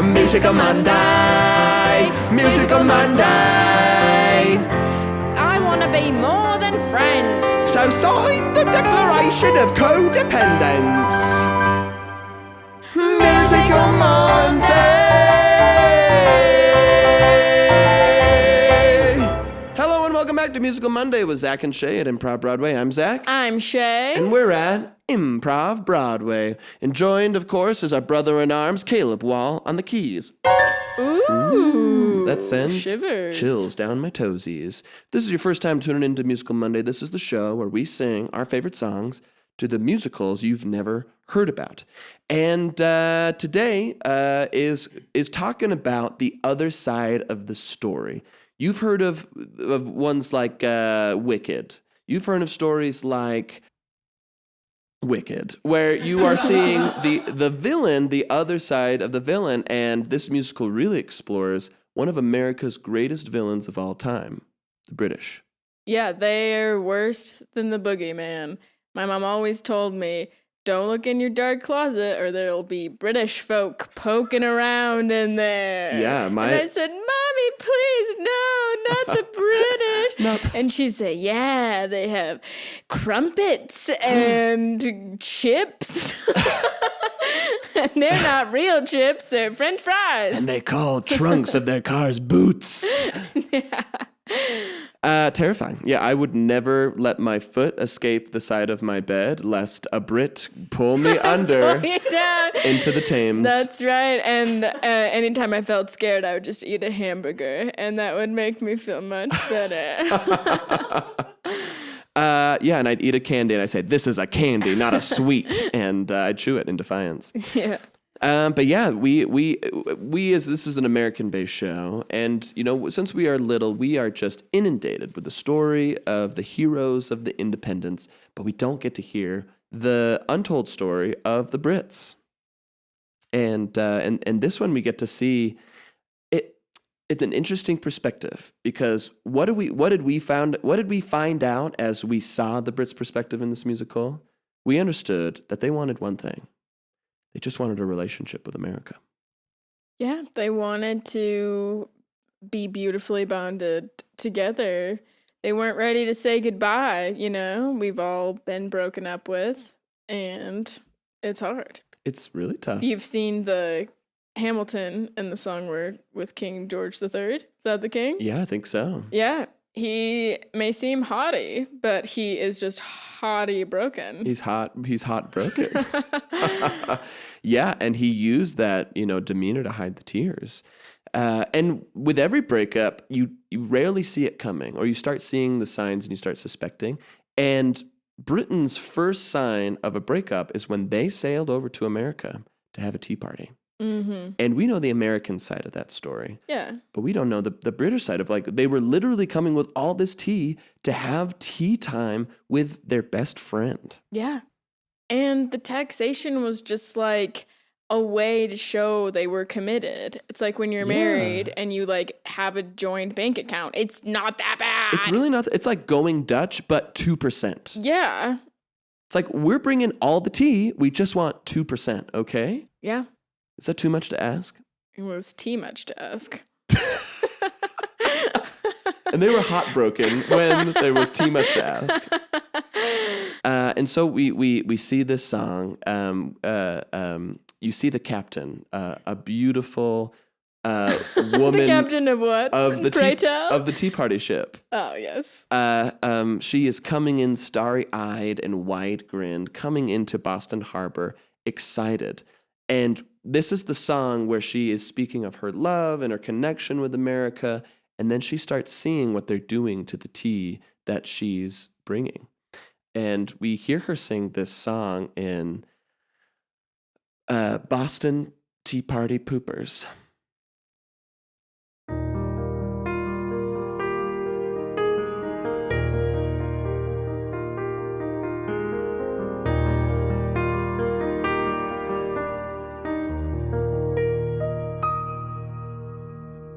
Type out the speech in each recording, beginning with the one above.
Musical Monday, Musical Monday. I want to be more than friends. So sign the Declaration of Codependence. Musical Monday. Hello and welcome back to Musical Monday with Zach and Shae at ImprovBroadway. I'm Zach. I'm Shae. And we're at ImprovBroadway. And joined, of course, is our brother-in-arms, Caleb Wall, on the keys. Ooh. That sends shivers. Chills down my toesies. If this is your first time tuning into Musical Monday, this is the show where we sing our favorite songs to the musicals you've never heard about. And today is talking about the other side of the story. You've heard of ones like Wicked. You've heard of stories like Wicked, where you are seeing the villain, the other side of the villain, and this musical really explores one of America's greatest villains of all time, the British. Yeah, they're worse than the boogeyman. My mom always told me, don't look in your dark closet or there'll be British folk poking around in there. Yeah, And I said, Mommy, please, no, not the British. Nope. And she'd say, yeah, they have crumpets and chips. And they're not real chips, they're French fries. And they call trunks of their cars boots. Yeah. Terrifying. Yeah, I would never let my foot escape the side of my bed lest a Brit pull me under Pull you down. into the Thames. That's right. And anytime I felt scared, I would just eat a hamburger, and that would make me feel much better. Yeah, and I'd eat a candy, and I'd say, this is a candy, not a sweet, and I'd chew it in defiance. Yeah. But yeah, we as this is an American-based show, and you know, since we are little, we are just inundated with the story of the heroes of the independence, but we don't get to hear the untold story of the Brits. And this one we get to see it. It's an interesting perspective because what did we find out as we saw the Brits' perspective in this musical? We understood that they wanted one thing. They just wanted a relationship with America. Yeah, they wanted to be beautifully bonded together. They weren't ready to say goodbye, you know? We've all been broken up with, and it's hard. It's really tough. You've seen the Hamilton and the song word with King George III. Is that the king? Yeah, I think so. Yeah. He may seem haughty, but he is just haughty broken. He's hot broken. Yeah, and he used that, demeanor to hide the tears. And with every breakup, you rarely see it coming, or you start seeing the signs and you start suspecting. And Britain's first sign of a breakup is when they sailed over to America to have a tea party. Mm-hmm. And we know the American side of that story. Yeah. But we don't know the British side of, they were literally coming with all this tea to have tea time with their best friend. Yeah. And the taxation was just like a way to show they were committed. It's like when you're married and you have a joint bank account. It's not that bad. It's really not. It's like going Dutch, but 2%. Yeah. It's like, we're bringing all the tea. We just want 2%, okay? Yeah. Is that too much to ask? It was too much to ask. And they were heartbroken when there was too much to ask. And so we see this song. You see the captain, a beautiful woman. The captain of what? Of the Pray tell? Of the Tea Party ship. Oh, yes. She is coming in starry-eyed and wide-grinned, coming into Boston Harbor, excited. And this is the song where she is speaking of her love and her connection with America, and then she starts seeing what they're doing to the tea that she's bringing. And we hear her sing this song in Boston Tea Party Poopers.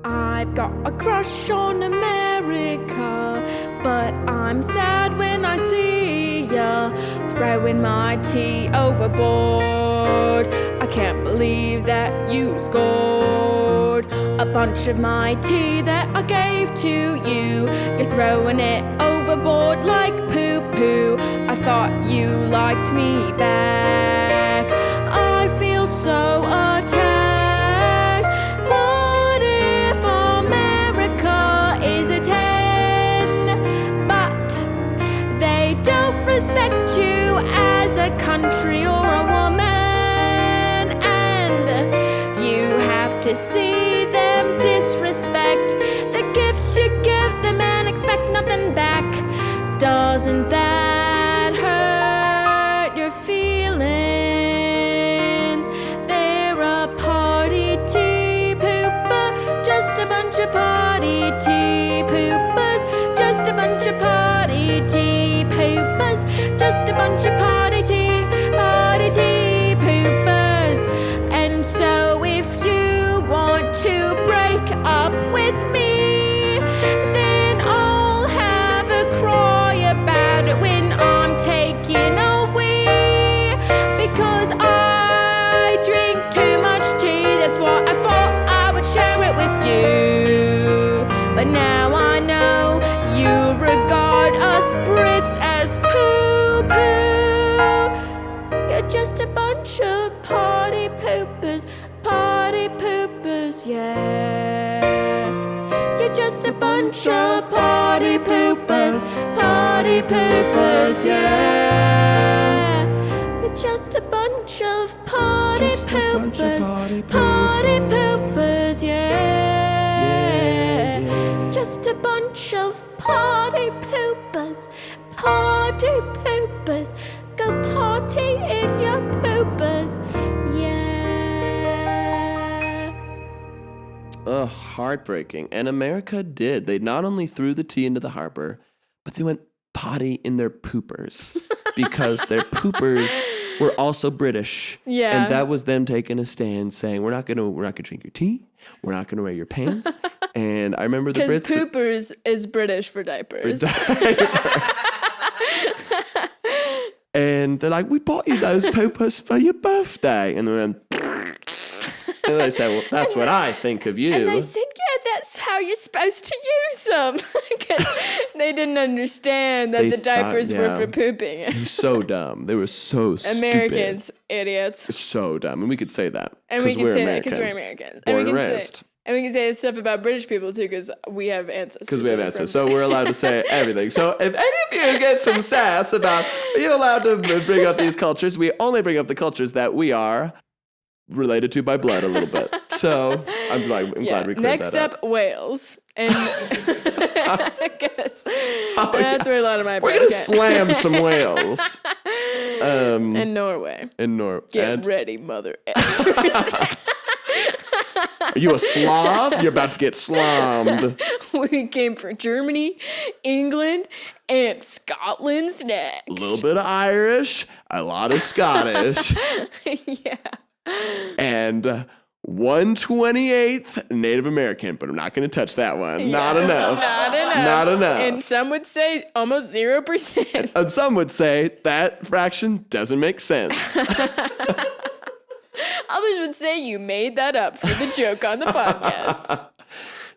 I've got a crush on America, but I'm sad when I see ya throwing my tea overboard. I can't believe that you scored. bunch of my tea that I gave to you. You're throwing it overboard like poo-poo. I thought you liked me back. I feel so attacked. What if America is a 10? But they don't respect you as a country or a woman, and you have to see them disrespect the gifts you give them and expect nothing back. Doesn't that hurt your feelings? They're a party tea pooper, just a bunch of party tea poopers, just a bunch of party tea poopers, just a bunch of party tea poopers. And so if you want to break up with me, then I'll have a cry about it when I'm taking away, because I drink too much tea. That's why I thought I would share it with you. But now I know you regard us Brits as poo-poo. You're just a bunch of party poopers, yeah. You're just a bunch of party poopers, yeah. You're just a bunch of party poopers, yeah. Just a bunch of party poopers. Go party in your poopers, yeah. Ugh, heartbreaking. And America did. They not only threw the tea into the harbor, but they went potty in their poopers because their poopers were also British. Yeah. And that was them taking a stand saying, we're not gonna drink your tea. We're not gonna wear your pants. And I remember the Brits. Because poopers is British for diapers. And they're like, we bought you those poopers for your birthday. And then and they said, well, that's what I think of you. And they said, yeah, that's how you're supposed to use them. Because they didn't understand that They the diapers thought, were yeah. for pooping. They were so dumb. They were so Americans, stupid. idiots. So dumb. And we could say that. And we can we're say American. that because we're Americans. Born and raised. And we can say stuff about British people too because we have ancestors. Because we have ancestors. So we're allowed to say everything. So if any of you get some sass about, are you allowed to bring up these cultures? We only bring up the cultures that we are related to by blood a little bit. So I'm glad we cleared Next that up, Wales. And I guess that's where a lot of my We're going to slam some whales. And Norway. Get ready, mother effers. Are you a Slav? You're about to get slammed. We came from Germany, England, and Scotland's next. A little bit of Irish, a lot of Scottish. Yeah. And 1/28th Native American, but I'm not going to touch that one. Yeah. Not enough. Not enough. And some would say almost 0%. And some would say that fraction doesn't make sense. Others would say you made that up for the joke on the podcast.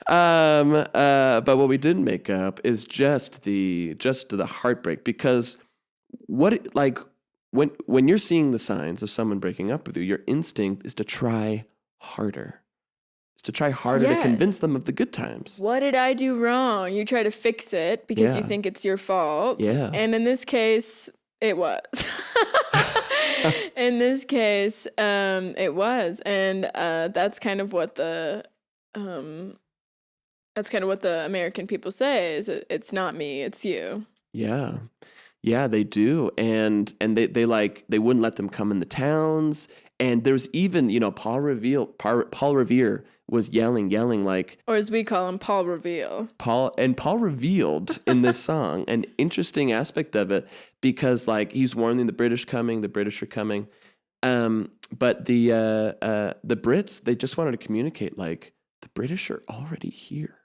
But what we didn't make up is just the heartbreak, because when you're seeing the signs of someone breaking up with you, your instinct is to try harder. It's to try harder to convince them of the good times. What did I do wrong? You try to fix it because you Yeah. think it's your fault. Yeah. And in this case, it was. In this case, it was. And that's kind of what the American people say is it's not me, it's you. Yeah. Yeah, they do. And they wouldn't let them come in the towns. And there's even, Paul Revere was yelling like, or as we call him, Paul Reveal. Paul revealed in this song an interesting aspect of it, because he's warning the British are coming. But the Brits, they just wanted to communicate the British are already here.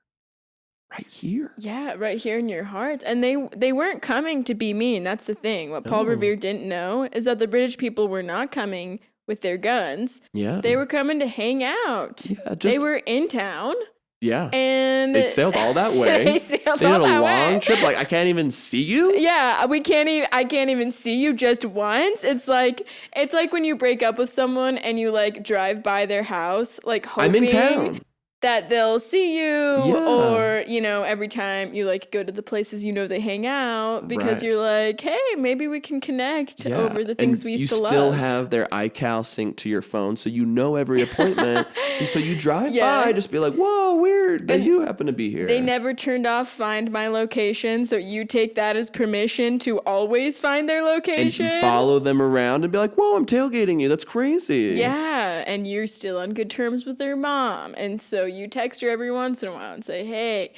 Right here. Yeah, right here in your heart. And they weren't coming to be mean. That's the thing. What Paul Revere didn't know is that the British people were not coming with their guns. Yeah. They were coming to hang out. Yeah, They were in town. Yeah. And They sailed all that way. They sailed They all had a that long way. trip. Like, I can't even see you. Yeah, I can't even see you just once. It's like when you break up with someone and you like drive by their house, like hoping I'm in town. that they'll see you, Yeah. or, you know, every time you like go to the places, you know, they hang out because Right. you're like, hey, maybe we can connect Yeah. over the things And we used to you love. still have their iCal synced to your phone, so you know every appointment. And so you drive Yeah. by, just be like, whoa, weird that you happen to be here. They never turned off Find My Location, so you take that as permission to always find their and location. you follow them around and be like, whoa, I'm tailgating you. That's crazy. Yeah, and you're still on good terms with their mom. And so you text her every once in a while and say, hey,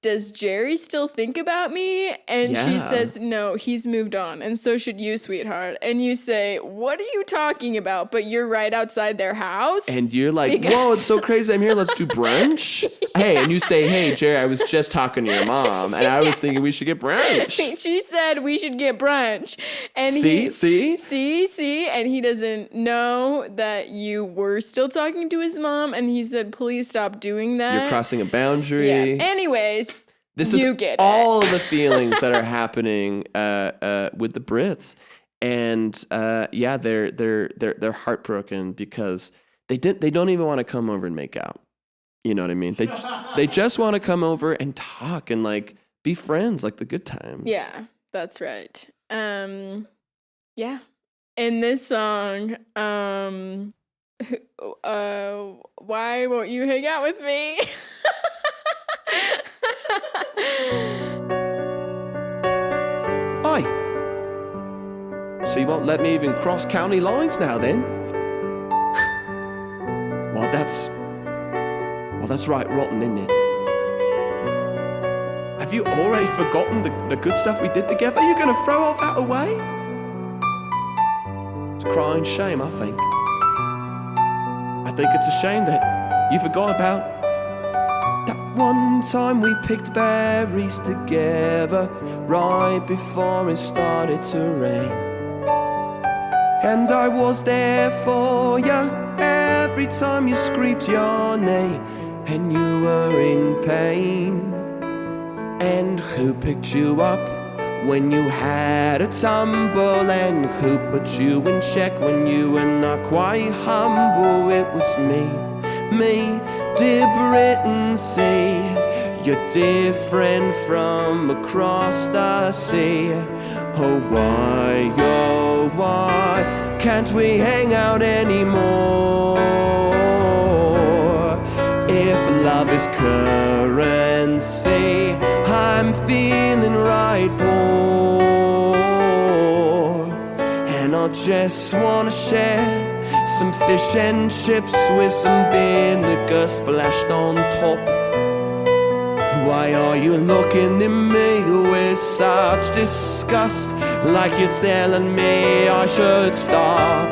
does Jerry still think about me? And she Yeah. says, no, he's moved on. And so should you, sweetheart. And you say, what are you talking about? But you're right outside their house. And you're like, whoa, it's so crazy. I'm here. Let's do brunch. Hey, and you say, hey, Jerry, I was just talking to your mom, and I was thinking we should get brunch. She said we should get brunch. And See? And he doesn't know that you were still talking to his mom. And he said, please stop doing that. You're crossing a boundary. Yeah. Anyways, This you is get all of the feelings that are happening with the Brits, and yeah, they're heartbroken because they don't even want to come over and make out. You know what I mean? They just want to come over and talk and like be friends, like the good times. Yeah, that's right. Yeah. In this song, why won't you hang out with me? Oi! So you won't let me even cross county lines now, then? Well, that's right rotten, isn't it? Have you already forgotten the good stuff we did together? You're gonna throw all that away? It's a crying shame, I think. I think it's a shame that you forgot about that one time we picked berries together right before it started to rain. And I was there for you every time you screamed your name and you were in pain. And who picked you up when you had a tumble, and who put you in check when you were not quite humble? It was me, dear Britain, see, you're different from across the sea. Oh why can't we hang out anymore? If love is currency, I'm feeling right bored, and I just wanna share some fish and chips with some vinegar splashed on top. Why are you looking at me with such disgust, like you're telling me I should stop?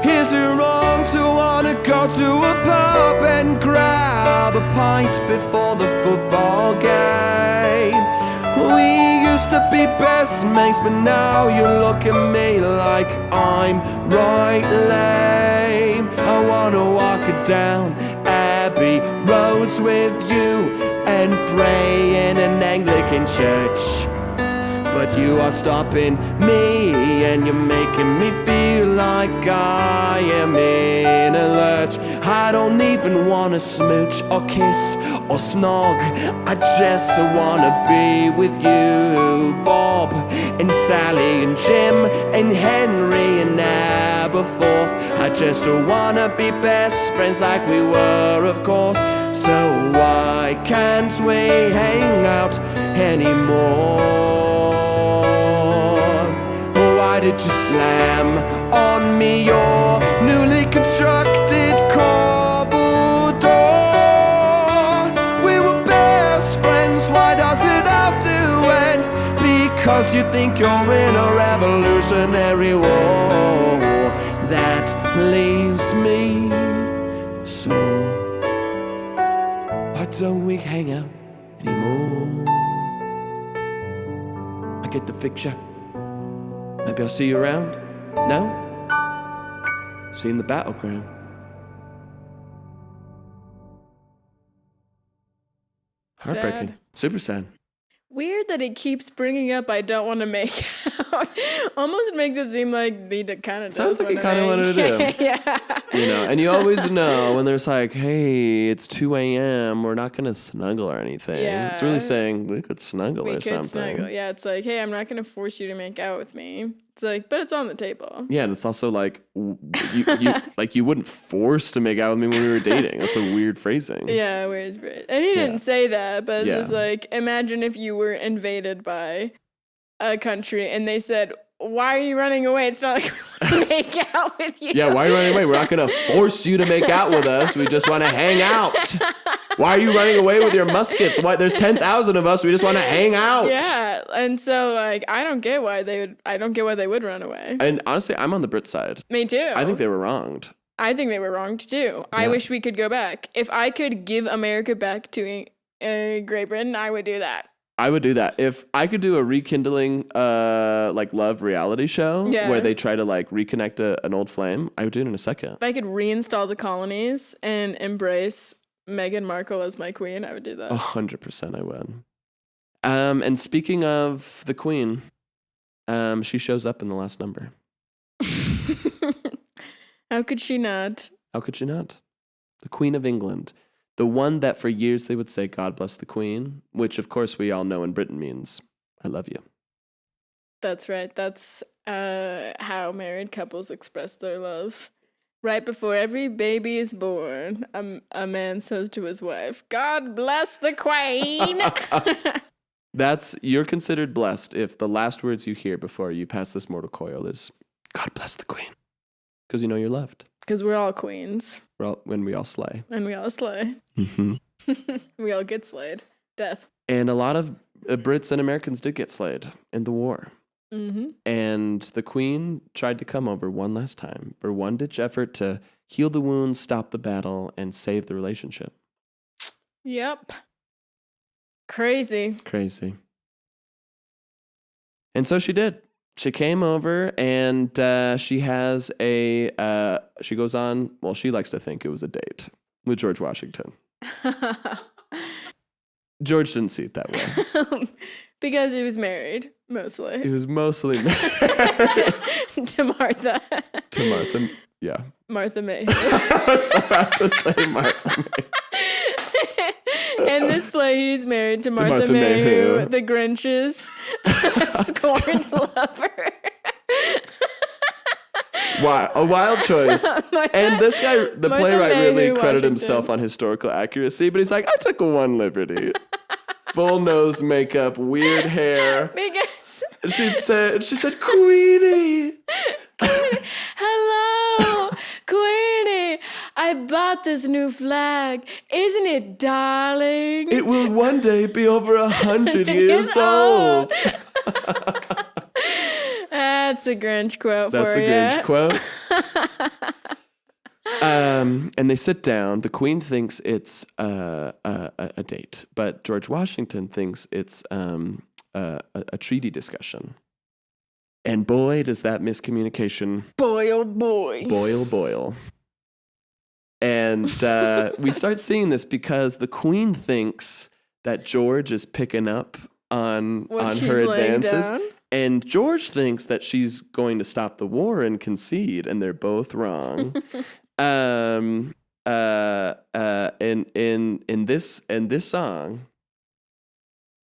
Is it wrong to wanna go to a pub and grab a pint before the football game? We used to be best mates, but now you look at me like I'm right lame. I wanna walk it down Abbey Roads with you and pray in an Anglican church. But you are stopping me and you're making me feel like I am in a lurch. I don't even wanna smooch or kiss or snog, I just wanna be with you, Bob and Sally and Jim and Henry and Aberforth. I just wanna be best friends like we were, of course. So why can't we hang out anymore? Why did you slam on me your newly constructed cobble door? We were best friends, why does it have to end? Because you think you're in a revolutionary war that leaves me sore. Why don't we hang out anymore? I get the picture. Maybe I'll see you around? No? Seen the battleground. Heartbreaking. Sad. Super sad. Weird that it keeps bringing up I don't want to make out. Almost makes it seem like he kind of Sounds like he kind of wanted to do. Yeah. You know, and you always know when there's like, hey, it's 2 a.m., we're not going to snuggle or anything. Yeah. It's really saying we could snuggle or something. Snuggle. Yeah, it's like, hey, I'm not going to force you to make out with me. It's like, but it's on the table. Yeah, and it's also like, you wouldn't force to make out with me when we were dating. That's a weird phrasing. Yeah, weird. And he didn't say that, but it's just like, imagine if you were invaded by a country and they said, why are you running away? It's not like we want to make out with you. Yeah, why are you running away? We're not going to force you to make out with us. We just want to hang out. Why are you running away with your muskets? Why? There's 10,000 of us. We just want to hang out. Yeah, and so like I don't get why they would run away. And honestly, I'm on the Brit side. Me too. I think they were wronged. I think they were wronged too. Yeah. I wish we could go back. If I could give America back to Great Britain, I would do that. I would do that. If I could do a rekindling, like love reality show where they try to like reconnect an old flame, I would do it in a second. If I could reinstall the colonies and embrace Meghan Markle as my queen, I would do that. 100% I would. And speaking of the queen, she shows up in the last number. How could she not? How could she not? The Queen of England. The one that for years they would say, God bless the Queen, which of course we all know in Britain means, I love you. That's right. That's how married couples express their love. Right before every baby is born, a man says to his wife, God bless the Queen. You're considered blessed if the last words you hear before you pass this mortal coil is, God bless the Queen. Because you know you're loved. Because we're all queens. When we all slay. And we all slay. Mm-hmm. We all get slayed. Death. And a lot of Brits and Americans did get slayed in the war. Mm-hmm. And the Queen tried to come over one last time for one-ditch effort to heal the wounds, stop the battle, and save the relationship. Yep. Crazy. And so she did. She came over and she has she goes on, well, she likes to think it was a date with George Washington. George didn't see it that way. Because he was married, mostly. He was mostly married. to Martha. To Martha, yeah. Martha May. I was about to say Martha May. In this play, he's married to Martha May, who the Grinch's scorned lover. Wow, a wild choice. And this guy, the playwright, really credited himself on historical accuracy, but he's like, I took one liberty. Full nose makeup, weird hair. Because she said, Queenie. Hello, Queenie. I bought this new flag. Isn't it darling? It will one day be over 100 years old. That's a Grinch quote That's for you. That's a Grinch quote. And they sit down. The Queen thinks it's a date, but George Washington thinks it's a treaty discussion. And boy, does that miscommunication boil. Boil. And we start seeing this because the Queen thinks that George is picking up on her advances. And George thinks that she's going to stop the war and concede, and they're both wrong. In this song,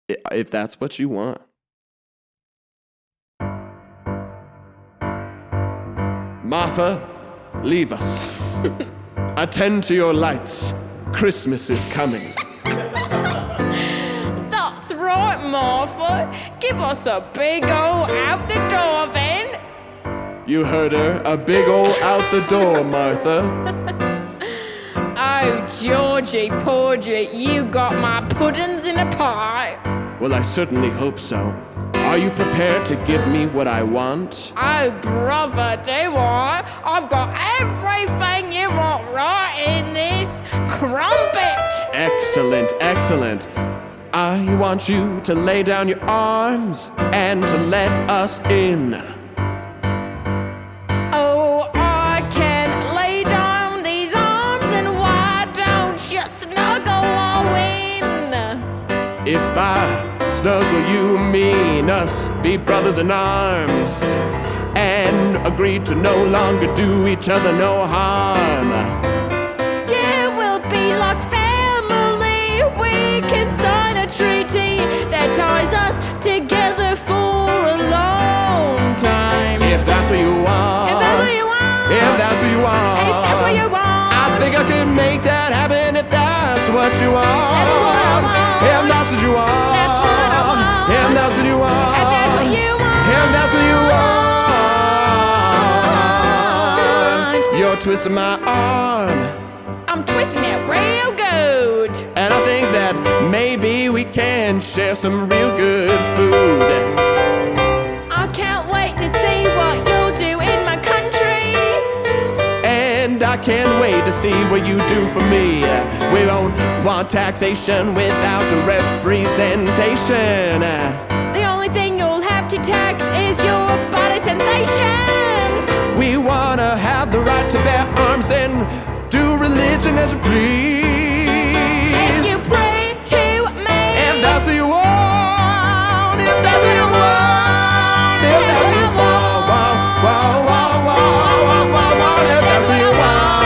if that's what you want. Martha, leave us. Attend to your lights. Christmas is coming. That's right, Martha. Give us a big ol' out the door then. You heard her. A big ol' out the door, Martha. Oh, Georgie, Porgy, you got my puddings in a pie. Well, I certainly hope so. Are you prepared to give me what I want? Oh, brother, do I? I've got everything you want right in this crumpet. Excellent. I want you to lay down your arms and to let us in. Oh, I can snuggle you, mean us, be brothers in arms, and agree to no longer do each other no harm. Yeah, we'll be like family. We can sign a treaty that ties us together for a long time. If that's what you want. If that's what you want. If that's what you want. If that's what you want. I think I could make that happen if that's what you want. That's what I want. If that's what you want. That's what I want. If that's what you want. If that's what you want. If that's what you want. You're twisting my arm. I'm twisting it real good. And I think that maybe we can share some real good food. I can't wait to see what you'll do in my country. And I can't wait to see what you do for me. We don't want taxation without a representation. The only thing you'll have to tax is your body sensations. We wanna have the right to bear arms and do religion as we please. If you pray to me. If that's what you want. If that's what you want. If that's what you want. If that's what you want.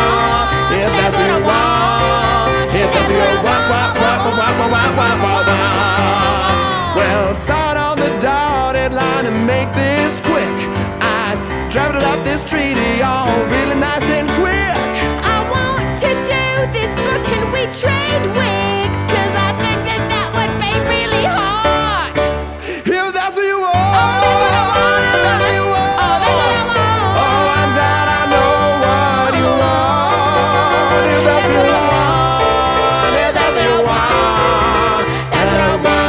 If that's what you want. If that's what you want. Well, sign on the dotted line and make this quick. I drafted up this treaty all really nice and quick. I want to do this, but can we trade wigs? 'Cause I think that would be really hot. If that's what you want. Oh, that's what I want. If that's what you want. Oh, that's what I want. Oh, I'm glad I know what you want. If that's what you want. If that's what you want. That's what I want.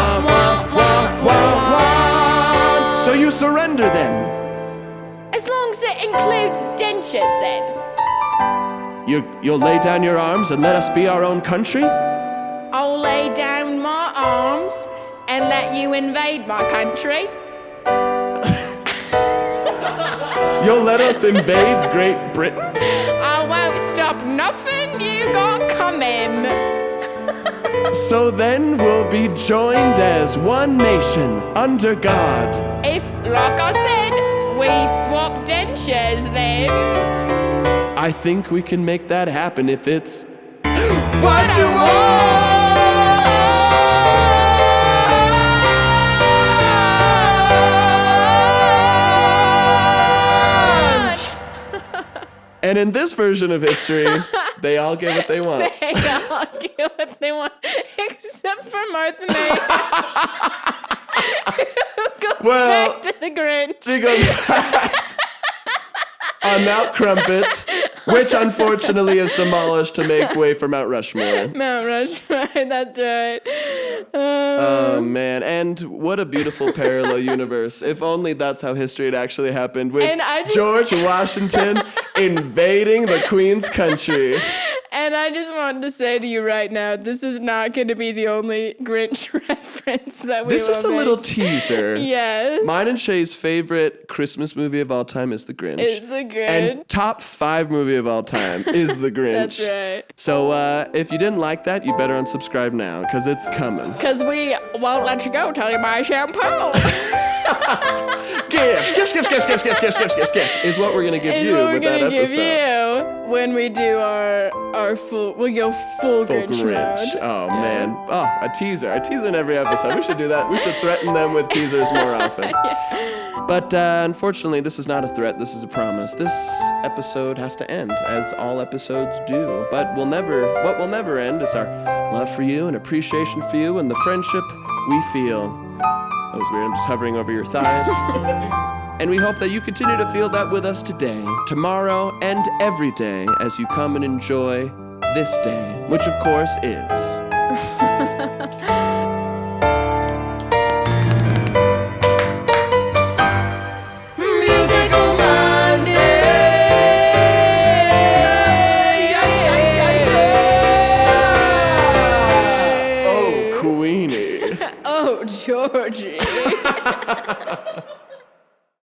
So you surrender then. As long as it includes dentures, then. You'll lay down your arms and let us be our own country? I'll lay down my arms and let you invade my country. You'll let us invade Great Britain? I won't stop nothing you got coming. So then we'll be joined as one nation under God. If, like I said, we swap dentures, then. I think we can make that happen if it's what you want. And in this version of history, they all get what they want. They all get what they want, except for Martha May, who goes back to the Grinch. She goes on Mount Crumpet, which unfortunately is demolished to make way for Mount Rushmore. Mount Rushmore, that's right. Oh, man. And what a beautiful parallel universe. If only that's how history had actually happened, with George Washington invading the Queen's country. And I just wanted to say to you right now, this is not going to be the only Grinch reference that we This will is a make. little teaser. Yes. Mine and Shae's favorite Christmas movie of all time is The Grinch. Is The Grinch. And top 5 movie of all time is The Grinch. That's right. So if you didn't like that, you better unsubscribe now, because it's coming. Because we won't let you go till you buy shampoo. Gifts is what we're going to give you with that episode. Give you when we do our full, we'll go full Grinch mode. Oh, man. Oh, a teaser in every episode. We should do that. We should threaten them with teasers more often. But unfortunately, this is not a threat. This is a promise. This episode has to end, as all episodes do. But what will never end is our love for you and appreciation for you and the friendship we feel. That was weird. I'm just hovering over your thighs. And we hope that you continue to feel that with us today, tomorrow, and every day as you come and enjoy this day, which of course is